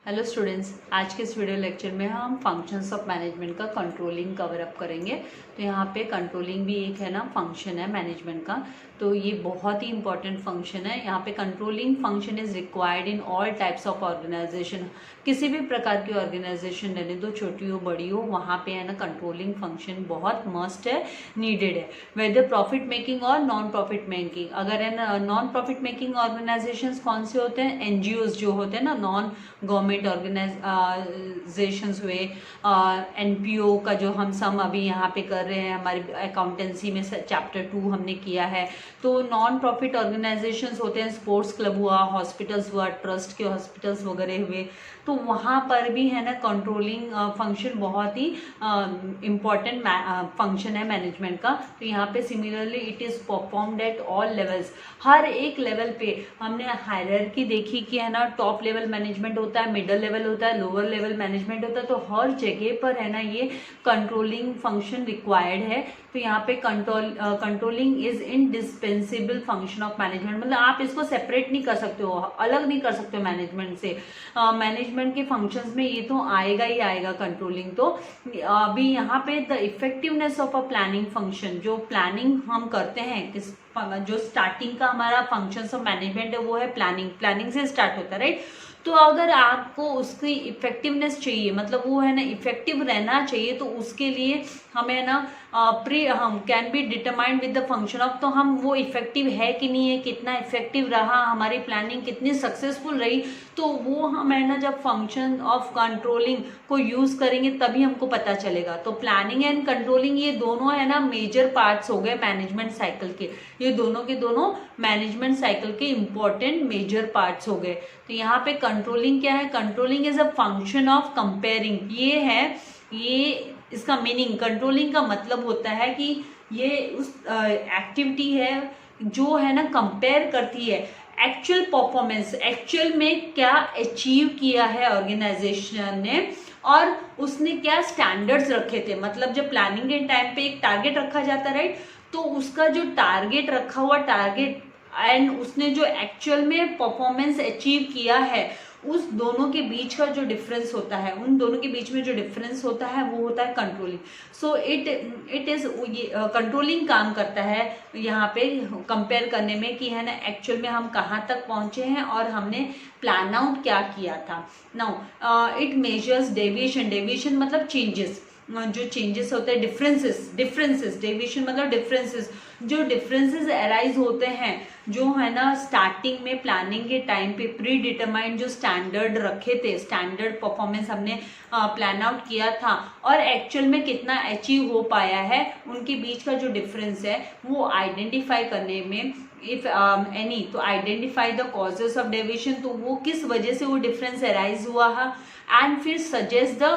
Hello students, आज के इस वीडियो लेक्चर में हम फंक्शंस ऑफ मैनेजमेंट का कंट्रोलिंग कवर अप करेंगे। तो यहाँ पे कंट्रोलिंग भी एक है ना फंक्शन है मैनेजमेंट का, तो ये बहुत ही इंपॉर्टेंट फंक्शन है। यहाँ पे controlling function is required in all types of organisation. किसी भी प्रकार की ऑर्गेनाइजेशन रहने दो, छोटी हो बड़ी हो, वहाँ पे है ना कंट्रोलिंग फंक्शन बहुत मस्ट है, नीडेड है, वेदर प्रॉफिट मेकिंग और नॉन प्रॉफिट मेकिंग। अगर है ना नॉन प्रॉफिट मेकिंग ऑर्गेनाइजेशंस कौन से होते हैं? एनजीओज जो होते हैं ना, नॉन गवर्नमेंट ऑर्गेनाइजेशंस हुए, एनपीओ का जो हम सम अभी यहाँ पे कर रहे हैं, हमारी अकाउंटेंसी में चैप्टर 2 हमने किया है। तो नॉन प्रॉफिट ऑर्गेनाइजेशंस होते हैं, स्पोर्ट्स क्लब हुआ, हॉस्पिटल्स हुआ, ट्रस्ट के हॉस्पिटल्स वगैरह हुए, तो वहाँ पर भी है ना कंट्रोलिंग फंक्शन बहुत ही इम्पॉर्टेंट फंक्शन है मैनेजमेंट का। तो यहाँ पे similarly it is performed at all levels. हर एक लेवल पे हमने हायरार्की देखी कि है ना टॉप लेवल मैनेजमेंट होता है, मिडल लेवल होता है, लोअर लेवल मैनेजमेंट होता है। तो हर जगह पर है ना ये कंट्रोलिंग फंक्शन रिक्वायर्ड है। तो यहाँ पे controlling is indispensable function of management, मतलब आप इसको सेपरेट नहीं कर सकते हो, अलग नहीं कर सकते हो मैनेजमेंट से। मैनेजमेंट के फंक्शंस में ये तो आएगा ही आएगा कंट्रोलिंग। तो अभी यहाँ पे the effectiveness of a planning function, जो प्लानिंग हम करते हैं, किस जो स्टार्टिंग का हमारा फंक्शंस ऑफ मैनेजमेंट है वो है प्लानिंग से स्टार्ट होता है, राइट। तो अगर आपको उसकी इफेक्टिवनेस चाहिए, मतलब वो है ना इफेक्टिव रहना चाहिए, तो उसके लिए हमें ना हम can be determined with the function of, तो हम वो इफेक्टिव है कि नहीं है, कितना इफेक्टिव रहा, हमारी प्लानिंग कितनी सक्सेसफुल रही, तो वो हम है ना जब फंक्शन ऑफ कंट्रोलिंग को यूज करेंगे तभी हमको पता चलेगा। तो प्लानिंग एंड कंट्रोलिंग ये दोनों है ना मेजर पार्ट्स हो गए मैनेजमेंट साइकिल के, ये दोनों के दोनों मैनेजमेंट साइकिल के इंपॉर्टेंट मेजर पार्ट्स हो गए। तो यहाँ पे कंट्रोलिंग क्या है? Controlling is a function of comparing. ये है, ये इसका मीनिंग, कंट्रोलिंग का मतलब होता है कि ये उस एक्टिविटी है जो है ना कंपेयर करती है एक्चुअल परफॉर्मेंस, एक्चुअल में क्या अचीव किया है ऑर्गेनाइजेशन ने और उसने क्या स्टैंडर्ड्स रखे थे। मतलब जब प्लानिंग के टाइम पे एक टारगेट रखा जाता है, राइट, तो उसका जो टारगेट रखा हुआ टारगेट एंड उसने जो एक्चुअल में परफॉर्मेंस अचीव किया है, उस दोनों के बीच का जो डिफरेंस होता है, उन दोनों के बीच में जो डिफरेंस होता है वो होता है controlling. So it is controlling काम करता है यहाँ पे कंपेयर करने में कि है ना एक्चुअल में हम कहाँ तक पहुंचे हैं और हमने प्लान आउट क्या किया था। Now it measures deviation, deviation मतलब चेंजेस, जो चेंजेस होते हैं, डिफरेंसेस, डेविएशन मतलब डिफरेंसेस, जो डिफरेंसेस अराइज होते हैं, जो है ना स्टार्टिंग में प्लानिंग के टाइम पे प्री डिटरमाइंड जो स्टैंडर्ड रखे थे, स्टैंडर्ड परफॉर्मेंस हमने प्लान आउट किया था और एक्चुअल में कितना अचीव हो पाया है, उनके बीच का जो डिफरेंस है वो आइडेंटिफाई करने में, इफ एनी, तो identify the causes of deviation, तो वो किस वजह से वो डिफरेंस अराइज हुआ है, एंड फिर सजेस्ट द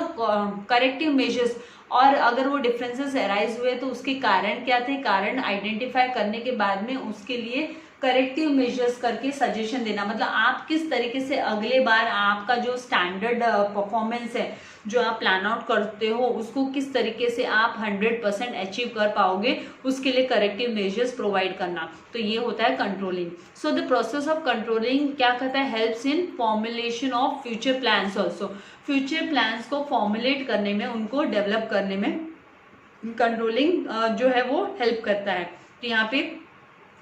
करेक्टिव मेजर्स। और अगर वो डिफरेंसेस अराइज हुए तो उसके कारण क्या थे, कारण आइडेंटिफाई करने के बाद में उसके लिए करेक्टिव मेजर्स करके सजेशन देना। मतलब आप किस तरीके से अगले बार आपका जो स्टैंडर्ड परफॉर्मेंस है जो आप प्लान आउट करते हो उसको किस तरीके से आप 100% अचीव कर पाओगे, उसके लिए करेक्टिव मेजर्स प्रोवाइड करना। तो ये होता है controlling. So the process of controlling क्या करता है? Helps in formulation of future plans also. Future plans को फॉर्मुलेट करने में, उनको डेवलप करने में कंट्रोलिंग जो है वो हेल्प करता है। तो यहाँ पे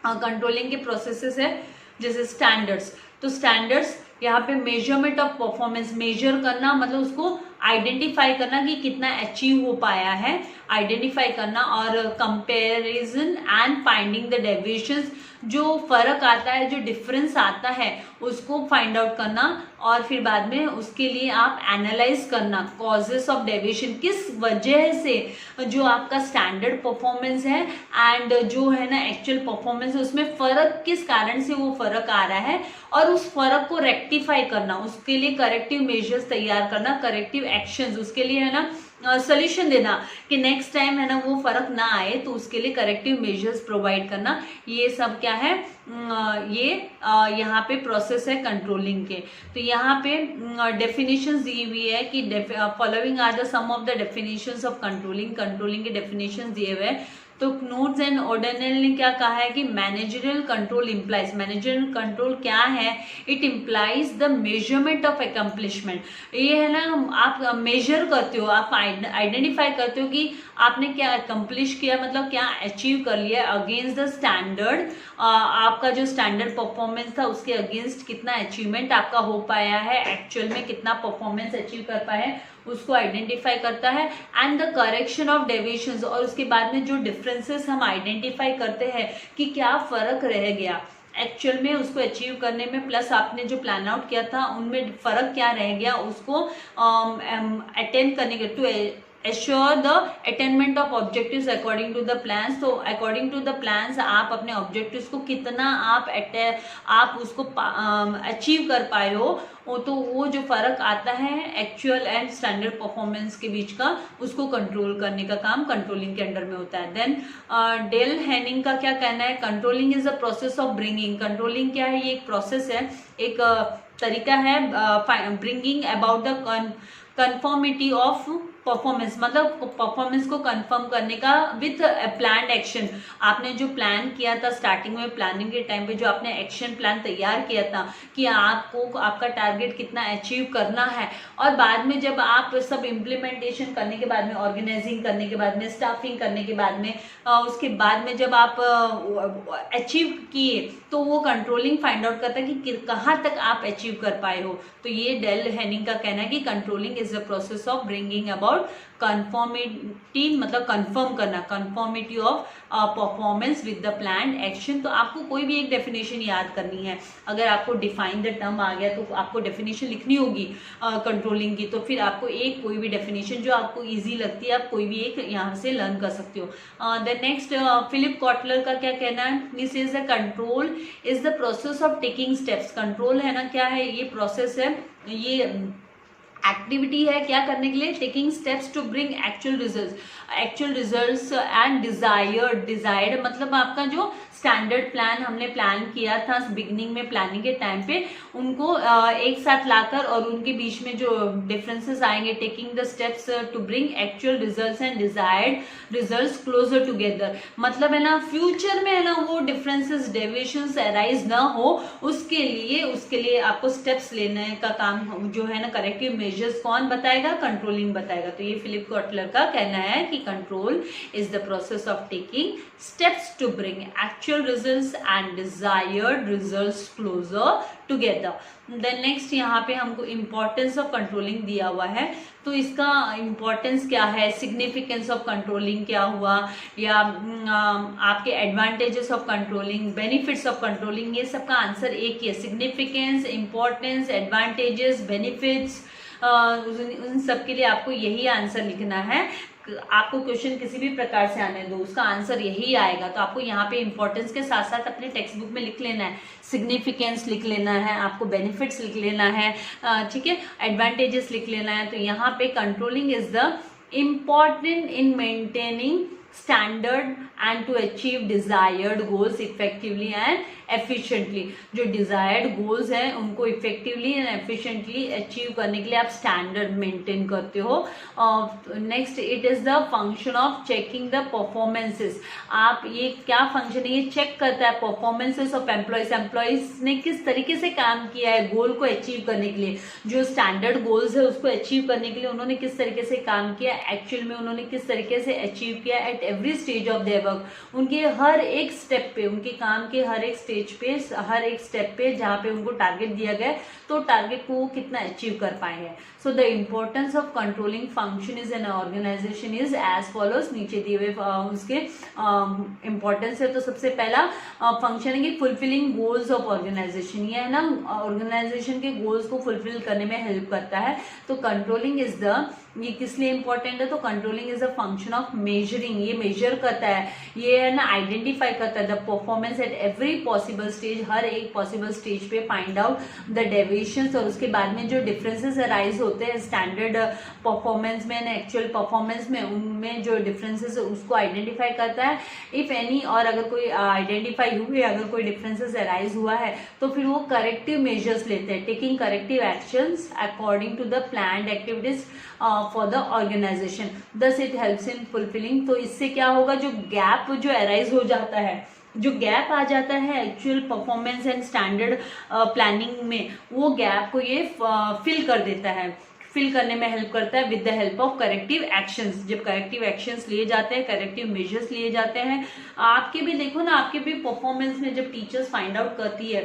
कंट्रोलिंग के प्रोसेसेस है जैसे स्टैंडर्ड्स। तो स्टैंडर्ड्स यहाँ पे मेजरमेंट ऑफ परफॉर्मेंस, मेजर करना मतलब उसको आइडेंटिफाई करना कि कितना अचीव हो पाया है, आइडेंटिफाई करना, और comparison and finding the deviations, जो फर्क आता है, जो डिफरेंस आता है उसको फाइंड आउट करना, और फिर बाद में उसके लिए आप एनालाइज करना कॉजेस ऑफ डेविएशन, किस वजह से जो आपका स्टैंडर्ड परफॉर्मेंस है एंड जो है ना एक्चुअल परफॉर्मेंस है उसमें फर्क किस कारण से वो फर्क आ रहा है, और उस फर्क को रेक्टिफाई करना, उसके लिए करेक्टिव मेजर्स तैयार करना, करेक्टिव एक्शंस, उसके लिए है ना सोल्यूशन देना कि नेक्स्ट टाइम है ना वो फर्क ना आए, तो उसके लिए करेक्टिव मेजर्स प्रोवाइड करना। ये सब क्या है? ये यहाँ पे प्रोसेस है कंट्रोलिंग के। तो यहाँ पे डेफिनेशंस दी हुई है कि following are the some of the definitions of controlling के डेफिनेशंस दिए हुए हैं। तो नोट्स एंड ऑर्डिनल ने क्या कहा है कि managerial control implies, managerial control क्या है, it implies the measurement of accomplishment. ये है ना, आप मेजर करते हो, आप आइडेंटिफाई करते हो कि आपने क्या अकम्पलिश किया, मतलब क्या अचीव कर लिया अगेंस्ट द स्टैंडर्ड। आपका जो स्टैंडर्ड परफॉर्मेंस था उसके अगेंस्ट कितना अचीवमेंट आपका हो पाया है, एक्चुअल में कितना परफॉर्मेंस अचीव कर पाए उसको आइडेंटिफाई करता है। And the correction of deviations, और उसके बाद में जो डिफरेंसेस हम आइडेंटिफाई करते हैं कि क्या फर्क रह गया एक्चुअल में उसको अचीव करने में, प्लस आपने जो प्लान आउट किया था उनमें फर्क क्या रह गया उसको अटेंड करने के, to assure the attainment of objectives according to the plans। तो according to the plans आप अपने objectives को कितना आप उसको अचीव कर पाए हो, तो वो जो फर्क आता है एक्चुअल एंड स्टैंडर्ड परफॉर्मेंस के बीच का, उसको कंट्रोल करने का काम कंट्रोलिंग के अंडर में होता है। देन डेल हेनिंग का क्या कहना है, controlling is a process of bringing. Controlling क्या है, ये एक प्रोसेस है, एक तरीका है bringing about the conformity of performance, मतलब परफॉर्मेंस को कंफर्म करने का विथ प्लान एक्शन। आपने जो प्लान किया था स्टार्टिंग में, प्लानिंग के टाइम पे जो आपने एक्शन प्लान तैयार किया था कि आपको आपका टारगेट कितना अचीव करना है, और बाद में जब आप सब इम्प्लीमेंटेशन करने के बाद में, ऑर्गेनाइजिंग करने के बाद में, स्टाफिंग करने के बाद में, उसके बाद में जब आप अचीव किए तो वो कंट्रोलिंग फाइंड आउट करता है कि कहाँ तक आप अचीव कर पाए हो। तो ये डेल हेनिंग का कहना है कि controlling is the process of bringing about conformity, मतलब कंफर्म करना, conformity of performance with the plan action. तो आपको कोई भी एक डेफिनेशन याद करनी है, अगर आपको डिफाइन द टर्म आ गया तो आपको डेफिनेशन लिखनी होगी कंट्रोलिंग की, तो फिर आपको एक कोई भी डेफिनेशन जो आपको इजी लगती है आप कोई भी एक यहाँ से लर्न कर सकते हो। द नेक्स्ट फिलिप कॉटलर का क्या कहना है, this is the control is the process of taking steps. Control है ना, क्या है, ये प्रोसेस है, ये एक्टिविटी है क्या करने के लिए, taking steps to bring actual results and desired मतलब आपका जो स्टैंडर्ड प्लान हमने प्लान किया था बिगिनिंग में, प्लानिंग के टाइम पे उनको एक साथ लाकर और उनके बीच में जो डिफरेंसेस आएंगे, taking the steps to bring actual results and desired results closer together. मतलब है ना, फ्यूचर में है ना वो डिफरेंसेस डेविएशंस अराइज ना हो, उसके लिए आपको स्टेप्स लेने का काम जो है ना, करेक्टिव मेजर्स कौन बताएगा, कंट्रोलिंग बताएगा। तो ये फिलिप कॉटलर का कहना है कि control is the process of taking steps to bring actual results and desired results closer together. Then next यहाँ पे हमको इम्पोर्टेंस ऑफ कंट्रोलिंग दिया हुआ है, तो इसका इम्पोर्टेंस क्या है, सिग्निफिकेंस ऑफ कंट्रोलिंग क्या हुआ, या आपके advantages of controlling, benefits of controlling, ये सबका आंसर एक ही है। सिग्निफिकेंस, इम्पोर्टेंस, एडवांटेजेस, बेनिफिट्स, उन सब के लिए आपको यही आंसर लिखना है। आपको क्वेश्चन किसी भी प्रकार से आने दो, उसका आंसर यही आएगा। तो आपको यहाँ पे इंपॉर्टेंस के साथ साथ अपने टेक्स्ट बुक में लिख लेना है, सिग्निफिकेंस लिख लेना है, आपको बेनिफिट्स लिख लेना है, ठीक है, एडवांटेजेस लिख लेना है। तो यहाँ पे controlling is the important in maintaining standard and to achieve desired goals effectively and efficiently. जो डिजायर्ड गोल्स हैं उनको इफेक्टिवली एंड एफिशिएंटली अचीव करने के लिए आप स्टैंडर्ड मेंटेन करते हो। Next, it is the function of checking the performances. आप ये क्या फंक्शन है, ये चेक करता है परफॉर्मेंसेस ऑफ एम्प्लॉयज ने किस तरीके से काम किया है गोल को अचीव करने के लिए, जो स्टैंडर्ड गोल्स है उसको अचीव करने के लिए उन्होंने किस तरीके से काम किया, एक्चुअल में उन्होंने किस तरीके से अचीव किया at every stage of their work. उनके हर एक स्टेप पे, उनके काम के हर एक स्टेज पे, हर एक स्टेप पे जहाँ पे उनको टारगेट दिया गया तो टारगेट को वो कितना अचीव कर पाए हैं। So the importance of controlling function is an organisation is as follows. नीचे दिए हुए उसके इम्पोर्टेंस है। तो सबसे पहला फंक्शन है कि फुलफिलिंग गोल्स ऑफ ऑर्गेनाइजेशन, ये है ना ऑर्गेनाइजेशन के गोल्स को फुलफिल करने में हेल्प करता है। तो कंट्रोलिंग इज द ये किस लिए इंपॉर्टेंट है, तो controlling is a function of measuring, ये मेजर करता है, ये है ना आइडेंटिफाई करता है the performance at every possible stage, हर एक पॉसिबल स्टेज पे फाइंड आउट द डेविएशंस, और उसके बाद में जो डिफरेंसेस अराइज होते हैं स्टैंडर्ड परफॉर्मेंस में, एक्चुअल परफॉर्मेंस में, उनमें जो डिफरेंसेस उसको आइडेंटिफाई करता है इफ एनी, और अगर कोई आइडेंटिफाई हुए, अगर कोई डिफरेंसेस अराइज हुआ है तो फिर वो करेक्टिव मेजर्स लेते हैं, taking corrective actions according to the planned activities for the organisation, thus it helps in fulfilling. तो इससे क्या होगा, जो गैप जो अराइज हो जाता है, जो गैप आ जाता है actual performance and standard planning में, वो गैप को ये फिल कर देता है, फिल करने में हेल्प करता है with the help of corrective actions. जब करेक्टिव एक्शंस लिए जाते हैं, करेक्टिव मेजर्स लिए जाते हैं, आपके भी देखो ना, आपके भी परफॉर्मेंस में जब टीचर्स फाइंड आउट करती है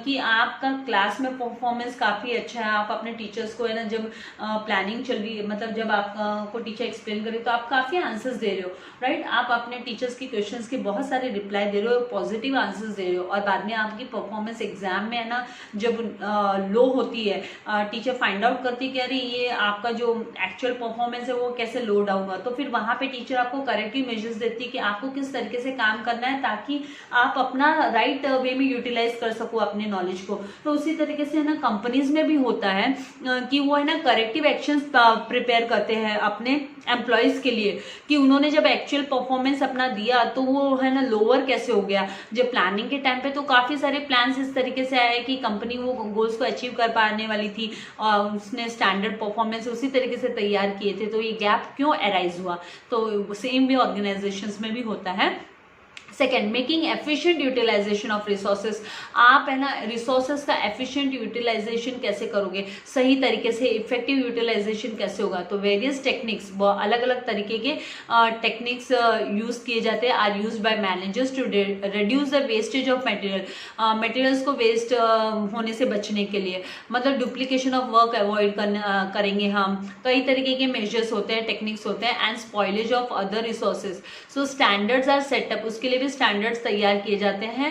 कि आपका क्लास में परफॉर्मेंस काफ़ी अच्छा है, आप अपने टीचर्स को है ना, जब प्लानिंग चल रही है, मतलब जब आपको टीचर एक्सप्लेन करे तो आप काफ़ी आंसर्स दे रहे हो, राइट, आप अपने टीचर्स की क्वेश्चंस के बहुत सारे रिप्लाई दे रहे हो, पॉजिटिव आंसर्स दे रहे हो, और बाद में आपकी परफॉर्मेंस एग्जाम में है ना जब लो होती है, टीचर फाइंड आउट करती है कि ये आपका जो एक्चुअल परफॉर्मेंस है वो कैसे लो डाउन हुआ, तो फिर वहां पे टीचर आपको करेक्टिव मेजर्स देती है कि आपको किस तरीके से काम करना है ताकि आप अपना राइट वे में यूटिलाइज कर सको अपने नॉलेज को। तो उसी तरीके से है ना कंपनीज में भी होता है कि वो है ना करेक्टिव एक्शंस प्रिपेयर करते हैं अपने एम्प्लॉयज के लिए, कि उन्होंने जब एक्चुअल परफॉर्मेंस अपना दिया तो वो है ना लोअर कैसे हो गया। जब प्लानिंग के टाइम पे तो काफी सारे प्लान्स इस तरीके से आए कि कंपनी वो गोल्स को अचीव कर पाने वाली थी और उसने स्टैंडर्ड परफॉर्मेंस उसी तरीके से तैयार किए थे, तो ये गैप क्यों अराइज हुआ। तो सेम भी ऑर्गेनाइजेशंस में भी होता है। Second, making efficient utilisation of resources. आप है ना रिसोर्सेज का एफिशिएंट यूटिलाइजेशन कैसे करोगे, सही तरीके से इफेक्टिव यूटिलाइजेशन कैसे होगा। तो वेरियस टेक्निक्स, अलग अलग तरीके के टेक्निक्स यूज किए जाते हैं, are use by managers to reduce the wastage of material, materials को वेस्ट होने से बचने के लिए, मतलब डुप्लीकेशन ऑफ वर्क अवॉइड करेंगे हम। कई तरीके के मेजर्स होते हैं, टेक्निक्स होते हैं, and spoilage of other resources. So standards are setup, उसके लिए स्टैंडर्ड्स तैयार किए जाते हैं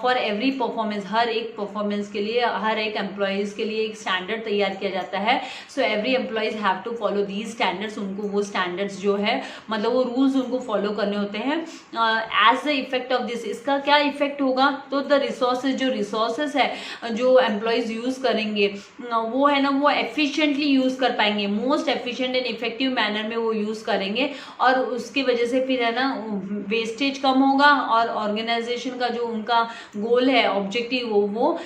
फॉर एवरी परफॉर्मेंस, हर एक परफॉर्मेंस के लिए, हर एक एम्प्लॉयज के लिए एक स्टैंडर्ड तैयार किया जाता है। So every employees have to follow these standards, उनको वो स्टैंडर्ड्स जो है मतलब वो रूल्स उनको फॉलो करने होते हैं। As the effect of this, इसका क्या इफेक्ट होगा, तो द रिसोर्सेज, जो रिसोर्सेज है जो एम्प्लॉयज यूज करेंगे वो है ना वो एफिशिएंटली यूज कर पाएंगे, most efficient and effective manner में वो यूज करेंगे, और उसकी वजह से फिर है ना वेस्टेज कम होगा और ऑर्गेनाइजेशन का जो उनका गोल है, ऑब्जेक्टिव, वो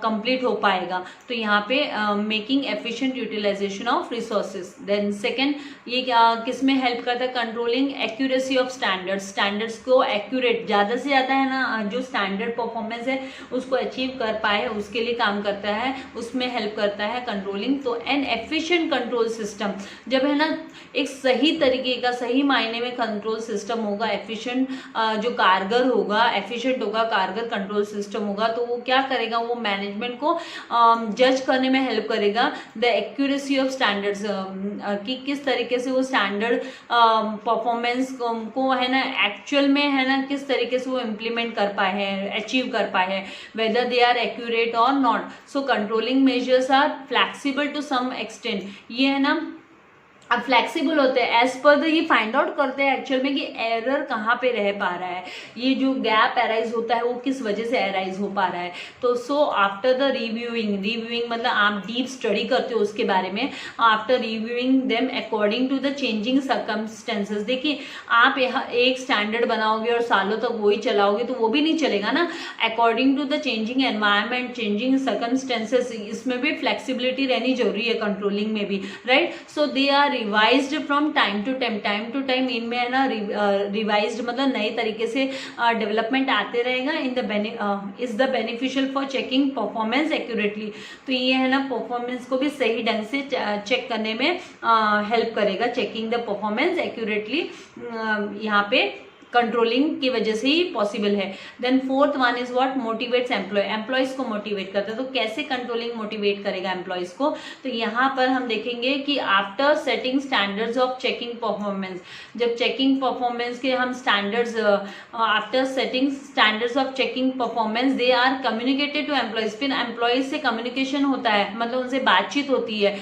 कंप्लीट हो पाएगा। तो यहाँ पे making efficient utilisation of resources. Then second, ये क्या किस में हेल्प करता है, controlling accuracy of standards, standards को एक्यूरेट, ज़्यादा से ज़्यादा है ना जो स्टैंडर्ड परफॉर्मेंस है उसको अचीव कर पाए उसके लिए काम करता है, उसमें हेल्प करता है कंट्रोलिंग। तो एन एफिशिएंट कंट्रोल सिस्टम, जब है ना एक सही तरीके का, सही मायने में कंट्रोल सिस्टम होगा, एफिशिएंट जो कारगर होगा, एफिशिएंट होगा, कारगर कंट्रोल सिस्टम होगा, तो वो क्या करेगा, वो मैनेजमेंट को जज करने में हेल्प करेगा द एक्यूरेसी ऑफ स्टैंडर्ड्स, कि किस तरीके से वो स्टैंडर्ड परफॉर्मेंस को है ना एक्चुअल में है ना किस तरीके से वो इम्प्लीमेंट कर पाए हैं, अचीव कर पाए हैं, whether they are accurate or not. So controlling measures are flexible to some extent, ये है ना अब फ्लेक्सिबल होते हैं एज पर द, ये फाइंड आउट करते हैं एक्चुअल में कि एरर कहाँ पे रह पा रहा है, ये जो गैप अराइज होता है वो किस वजह से अराइज हो पा रहा है। तो सो आफ्टर द रिव्यूइंग मतलब आप डीप स्टडी करते हो उसके बारे में, after reviewing them according to the changing circumstances. देखिए आप यहाँ एक स्टैंडर्ड बनाओगे और सालों तक वही चलाओगे तो वो भी नहीं चलेगा ना, according to the changing environment, changing circumstances, इसमें भी फ्लेक्सिबिलिटी रहनी जरूरी है कंट्रोलिंग में भी, right. So they are revised from time to time, इनमें है ना रिवाइज्ड मतलब नए तरीके से डेवलपमेंट आते रहेगा। Is the beneficial for checking performance accurately, तो ये है ना परफॉर्मेंस को भी सही ढंग से चेक करने में हेल्प करेगा, चेकिंग द परफॉर्मेंस एक्यूरेटली यहाँ पे कंट्रोलिंग की वजह से ही पॉसिबल है। Then fourth one is what, motivates employ, employees को मोटिवेट करता है। तो कैसे कंट्रोलिंग मोटिवेट करेगा एम्प्लॉयज को, तो यहाँ पर हम देखेंगे कि after setting standards of checking performance, जब चेकिंग परफॉर्मेंस के हम standards, after setting standards of checking performance they are communicated to employees, फिर एम्प्लॉयज से कम्युनिकेशन होता है, मतलब उनसे बातचीत होती है,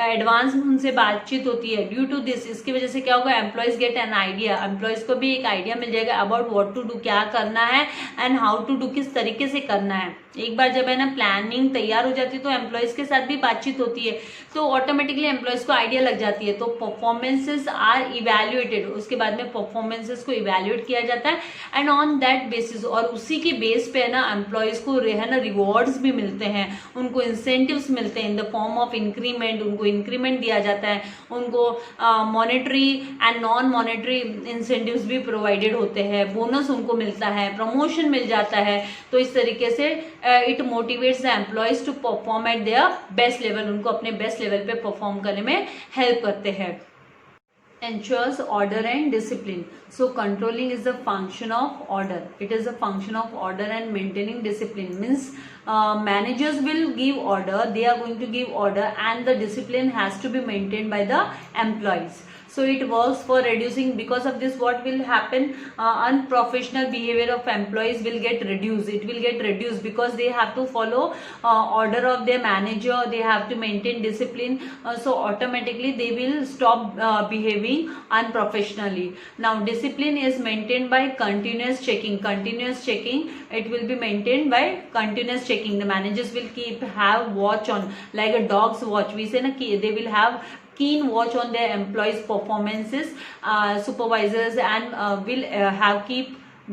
एडवांस में उनसे बातचीत होती है। ड्यू टू दिस, इसकी वजह से क्या होगा, employees get an idea, employees को भी एक आइडिया मिल जाएगा अबाउट व्हाट टू डू, क्या करना है, एंड हाउ टू डू, किस तरीके से करना है। एक बार जब है ना प्लानिंग तैयार हो जाती है तो एम्प्लॉयज के साथ भी बातचीत होती है, तो ऑटोमेटिकली एम्प्लॉयज को आइडिया लग जाती है। तो परफॉर्मेंसेस आर इवैल्यूएटेड, उसके बाद में परफॉर्मेंसेस को इवैल्यूएट किया जाता है, एंड ऑन दैट बेसिस, और उसी के बेस पे है ना एम्प्लॉयज को है ना रिवॉर्ड्स भी मिलते हैं, उनको इंसेंटिव्स मिलते हैं in the form of increment, उनको इंक्रीमेंट दिया जाता है, उनको monetary and non monetary incentives भी प्रोवाइडेड होते हैं, बोनस उनको मिलता है, प्रमोशन मिल जाता है। तो इस तरीके से it motivates the employees to perform at their best level, उनको अपने बेस्ट लेवल पे परफॉर्म करने में हेल्प करते हैं। ensures order and discipline. So controlling is a function of order. It is a function of order and maintaining discipline. Means managers will give order, they are going to give order, and the discipline has to be maintained by the employees. So it works for reducing, because of this what will happen, unprofessional behavior of employees will get reduced, it will get reduced because they have to follow order of their manager, they have to maintain discipline, so automatically they will stop behaving unprofessionally. Now discipline is maintained by continuous checking, it will be maintained by continuous checking. The managers will have watch on, like a dog's watch, we say na, they will have keen watch on their employees performances, supervisors, and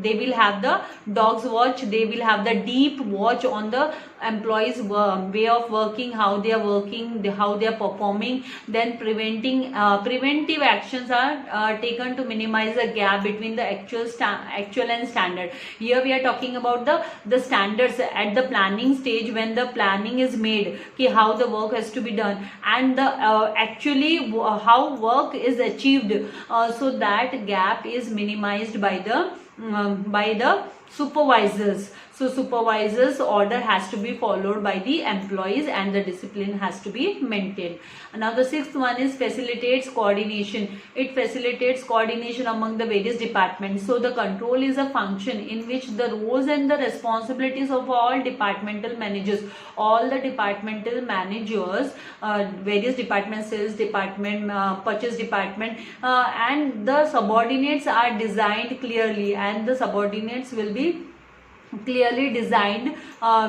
they will have the dog's watch, they will have the deep watch on the employees way of working, how they are working, how they are performing. Then preventive actions are taken to minimize the gap between the actual and standard. Here we are talking about the standards at the planning stage, when the planning is made ki how the work has to be done, and the actually how work is achieved, so that gap is minimized by the supervisors. So supervisors order has to be followed by the employees, and the discipline has to be maintained. Now the sixth one is facilitates coordination. It facilitates coordination among the various departments. So the control is a function in which the roles and the responsibilities of all departmental managers, various departments, sales department, purchase department, and the subordinates are designed clearly, and the subordinates will be clearly designed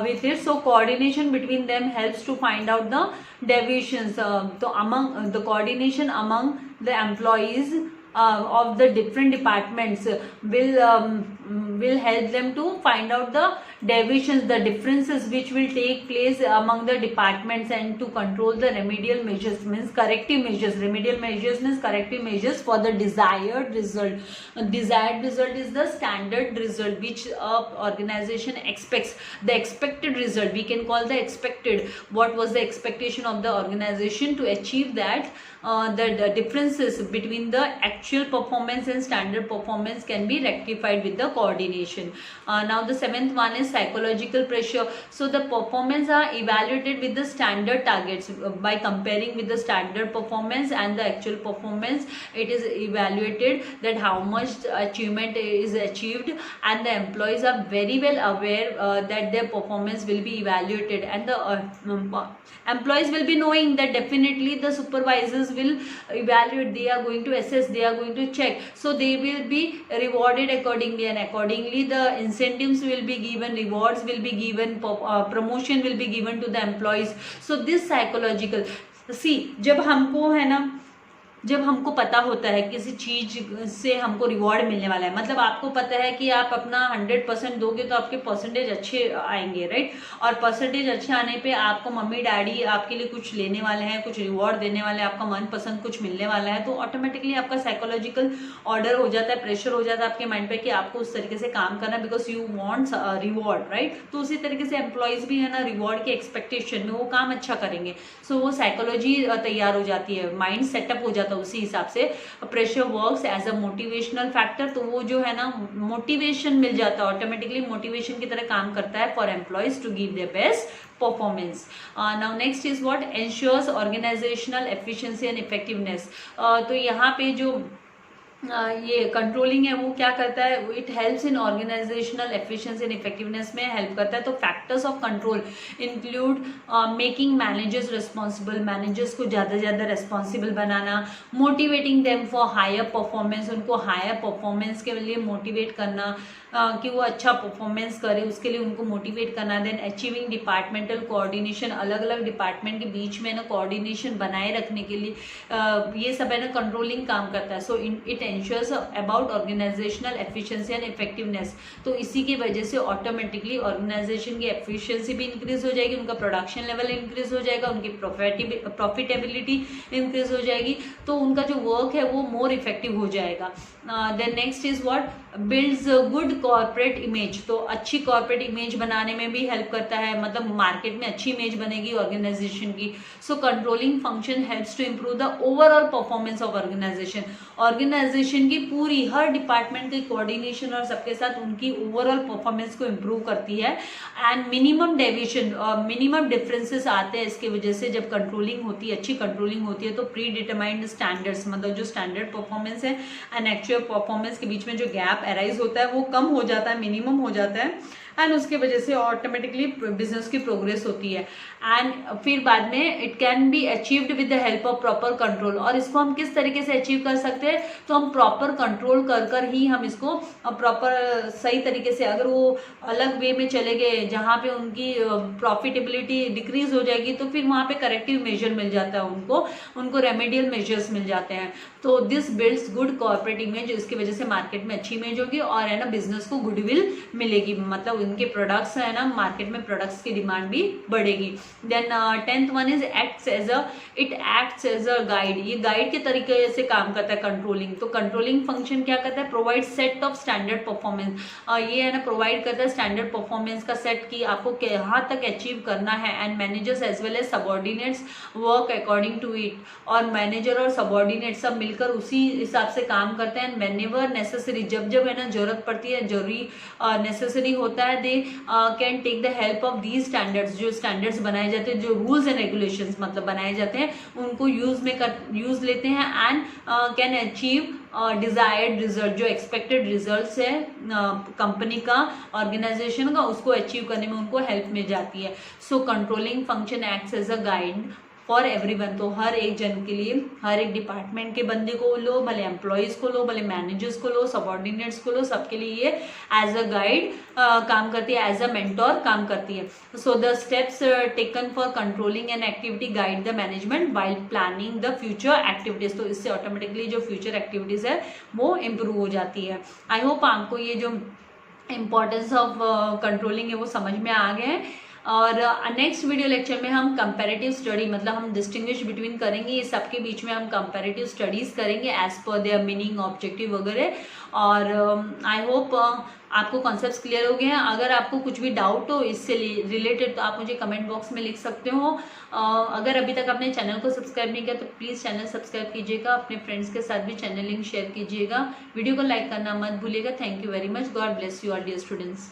with it. So coordination between them helps to find out the deviations. So among the coordination among the employees of the different departments will help them to find out the deviations, the differences which will take place among the departments, and to control the remedial measures, means corrective measures. Remedial measures means corrective measures for the desired result. Desired result is the standard result which organization expects. The expected result we can call the expected. What was the expectation of the organization to achieve that? The differences between the actual performance and standard performance can be rectified with the coordination. Now the seventh one is psychological pressure. So the performance are evaluated with the standard targets. By comparing with the standard performance and the actual performance, it is evaluated that how much achievement is achieved, and the employees are very well aware that their performance will be evaluated, and the employees will be knowing that definitely the supervisors will evaluate, they are going to assess, they are going to check, so they will be rewarded accordingly, and accordingly the incentives will be given, rewards will be given, promotion will be given to the employees. So this psychological, see, जब हमको पता होता है किसी चीज से हमको reward मिलने वाला है, मतलब आपको पता है कि आप अपना 100% दोगे तो आपके परसेंटेज अच्छे आएंगे, राइट, और परसेंटेज अच्छे आने पे आपको मम्मी डैडी आपके लिए कुछ लेने वाले हैं, कुछ रिवॉर्ड देने वाले हैं, आपका मनपसंद कुछ मिलने वाला है, तो ऑटोमेटिकली आपका साइकोलॉजिकल ऑर्डर हो जाता है, प्रेशर हो जाता है आपके माइंड पे कि आपको उस तरीके से काम करना है, because you want reward, right. तो उसी तरीके से एम्प्लॉयज भी है ना रिवॉर्ड के एक्सपेक्टेशन में वो काम अच्छा करेंगे, सो वो साइकोलॉजी तैयार हो जाती है, माइंड सेटअप हो जाता है जाता है उसी हिसाब से। Pressure works as a motivational factor, तो वो जो है ना मोटिवेशन मिल जाता है, ऑटोमेटिकली मोटिवेशन की तरह काम करता है for employees to give their best performance. Now next is what ensures organisational efficiency and effectiveness. तो यहाँ पे जो ये कंट्रोलिंग है वो क्या करता है, it helps in organisational efficiency and effectiveness में हेल्प करता है। तो factors of control include making managers responsible, managers को ज़्यादा से ज़्यादा रिस्पॉन्सिबल बनाना, motivating them for higher performance, उनको हायर परफॉर्मेंस के लिए मोटिवेट करना, कि वो अच्छा परफॉर्मेंस करे उसके लिए उनको मोटिवेट करना। देन अचीविंग डिपार्टमेंटल कोऑर्डिनेशन, अलग अलग डिपार्टमेंट के बीच में ना कोऑर्डिनेशन बनाए रखने के लिए ये सब है ना कंट्रोलिंग काम करता है। So it ensures about organisational efficiency and effectiveness. तो इसी की वजह से ऑटोमेटिकली ऑर्गेनाइजेशन की एफिशिएंसी भी इंक्रीज हो जाएगी, उनका प्रोडक्शन लेवल इंक्रीज हो जाएगा, उनकी प्रॉफिटेबिलिटी इंक्रीज हो जाएगी, तो उनका जो वर्क है वो मोर इफेक्टिव हो जाएगा। Then next is what builds good corporate image. तो अच्छी कॉर्पोरेट इमेज बनाने में भी हेल्प करता है, मतलब मार्केट में अच्छी इमेज बनेगी ऑर्गेनाइजेशन की। सो controlling function helps to improve the overall performance of organisation. Organisation की पूरी हर डिपार्टमेंट के कोऑर्डिनेशन और सबके साथ उनकी ओवरऑल परफॉर्मेंस को इंप्रूव करती है। And minimum deviation, minimum differences आते हैं इसकी वजह से जब कंट्रोलिंग होती है, अच्छी कंट्रोलिंग होती है। तो प्री डिटरमाइंड स्टैंडर्ड्स, मतलब जो स्टैंडर्ड परफॉर्मेंस है एंड एक्चुअल परफॉर्मेंस के बीच में जो गैप अराइज होता है वो कम हो जाता है, मिनिमम हो जाता है, एंड उसके वजह से ऑटोमेटिकली बिजनेस की प्रोग्रेस होती है। एंड फिर बाद में it can be achieved with the help of proper control. और इसको हम किस तरीके से अचीव कर सकते हैं, तो हम प्रॉपर कंट्रोल कर कर ही हम इसको प्रॉपर सही तरीके से, अगर वो अलग वे में चले गए जहाँ पे उनकी प्रॉफिटेबिलिटी डिक्रीज हो जाएगी तो फिर वहाँ पे करेक्टिव मेजर मिल जाता है, उनको रेमेडियल मेजर्स मिल जाते हैं। तो this builds good corporate image, इसकी वजह से मार्केट में अच्छी इमेज होगी और है ना बिजनेस को गुडविल मिलेगी, मतलब उनके प्रोडक्ट्स है ना मार्केट में प्रोडक्ट्स की डिमांड भी बढ़ेगी। Then 10th one is it acts as a guide. ये गाइड के तरीके से काम करता है कंट्रोलिंग। तो कंट्रोलिंग फंक्शन क्या करता है, provide set of standard performance. ये है ना प्रोवाइड करता है स्टैंडर्ड परफॉर्मेंस का सेट कि आपको कहाँ तक अचीव करना है। And managers as well as subordinates work according to it. और मैनेजर और सबऑर्डिनेट सब मिलकर उसी हिसाब से काम करते हैं। व्हेनेवर नेसेसरी, जब जब है ना जरूरत पड़ती है, जरूरी नेसेसरी होता है, they can take the help of these standards. जो स्टैंडर्ड्स बनाए जाते हैं, जो रूल्स एंड रेगुलेशंस मतलब बनाए जाते हैं, उनको यूज लेते हैं and can achieve desired result. जो एक्सपेक्टेड रिजल्ट्स है कंपनी का, ऑर्गेनाइजेशन का, उसको अचीव करने में उनको हेल्प मिल जाती है। सो controlling function acts as a guide for everyone. तो हर एक जन के लिए, हर एक डिपार्टमेंट के बंदे को लो, भले एम्प्लॉयज को लो, भले मैनेजर्स को लो, सबऑर्डिनेट्स को लो, सबके लिए ये एज अ गाइड काम करती है, एज अ मेंटोर काम करती है। So the steps taken for controlling an activity guide the management while planning the future activities. तो इससे ऑटोमेटिकली जो फ्यूचर एक्टिविटीज है वो इम्प्रूव हो जाती है। आई होप आपको ये जो इम्पोर्टेंस ऑफ कंट्रोलिंग है वो समझ में आ गए हैं। और नेक्स्ट वीडियो लेक्चर में हम कंपैरेटिव स्टडी, मतलब हम डिस्टिंग्विश बिटवीन करेंगे, ये सबके बीच में हम कंपैरेटिव स्टडीज करेंगे as per their meaning, objective वगैरह। और आई होप आपको कॉन्सेप्ट्स क्लियर हो गए हैं। अगर आपको कुछ भी डाउट हो इससे रिलेटेड तो आप मुझे कमेंट बॉक्स में लिख सकते हो। अगर अभी तक आपने चैनल को सब्सक्राइब नहीं किया तो प्लीज़ चैनल सब्सक्राइब कीजिएगा, अपने फ्रेंड्स के साथ भी चैनल लिंक शेयर कीजिएगा, वीडियो को लाइक करना मत भूलिएगा। Thank you very much, God bless you all dear students.